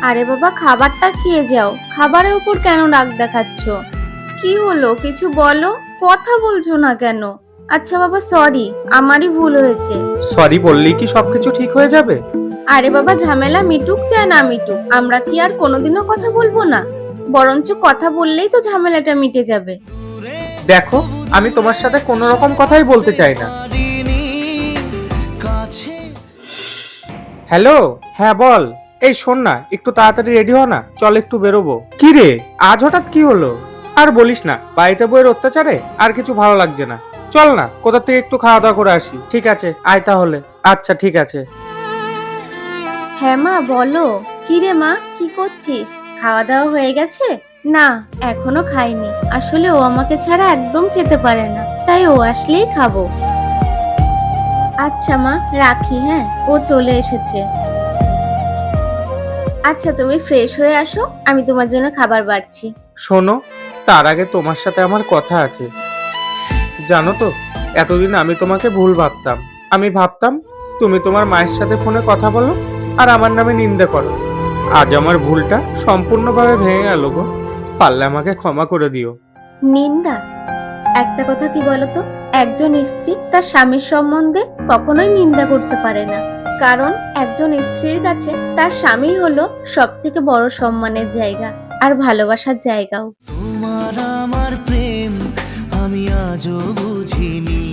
আরে বাবা, খাবারটা খেয়ে যাও। খাবারের উপর কেন রাগ দেখাচ্ছ? কি হলো, কিছু বলো। কথা বলছো না কেন? আচ্ছা বাবা, সরি, আমারই ভুল হয়েছে। সরি বললেই কি সবকিছু ঠিক হয়ে যাবে? আরে বাবা, ঝামেলা মিটুক চায় না মিটুক, আমরা কি আর কোনোদিনও কথা বলবো না? বরঞ্চ কথা বললেই তো ঝামেলাটা মিটে যাবে। দেখো, আমি তোমার সাথে কোনো রকম কথাই বলতে চাই না। হ্যালো, হ্যাঁ বল। এই শোন না, একটু তাড়াতাড়ি রেডি হ না, চল একটু বেরোবো। কি রে, আজ হঠাৎ কি হলো? আর বলিস না, বাড়িতে বউয়ের অত্যাচারে আর কিছু ভালো লাগছে না। চল না, কোথা থেকে একটু খাওয়া দাওয়া করে আসি। ঠিক আছে, আয় তাহলে। আচ্ছা ঠিক আছে। হ্যাঁ মা, বলো। কি রে মা, কি করছিস? খাওয়া দাওয়া হয়ে গেছে? না, এখনো খাইনি। আসলে ও আমাকে ছাড়া একদম খেতে পারে না, তাই ও আসলেই খাবো। আচ্ছা মা, রাখি। হ্যাঁ, ও চলে এসেছে। আচ্ছা, তুমি ফ্রেশ হয়ে আসো, আমি তোমার জন্য খাবার বাড়ছি। শোনো, তার আগে তোমার সাথে আমার কথা আছে। জানো তো, এতদিন আমি তোমাকে ভুল ভাবতাম। আমি ভাবতাম তুমি তোমার মায়ের সাথে ফোনে কথা বলো আর আমার নামে নিন্দা করো। আজ আমার ভুলটা সম্পূর্ণভাবে ভেঙে গেল গো। পারলে আমাকে ক্ষমা করে দিও। নিন্দা? একটা কথা কি বলতো, একজন স্ত্রী তার স্বামীর সম্বন্ধে কখনোই নিন্দা করতে পারে না। কারণ একজন স্ত্রীর কাছে তার স্বামী হলো সব থেকে বড় সম্মানের জায়গা আর ভালোবাসার জায়গাও। তোমার আমার প্রেম আমি আজও বুঝিনি।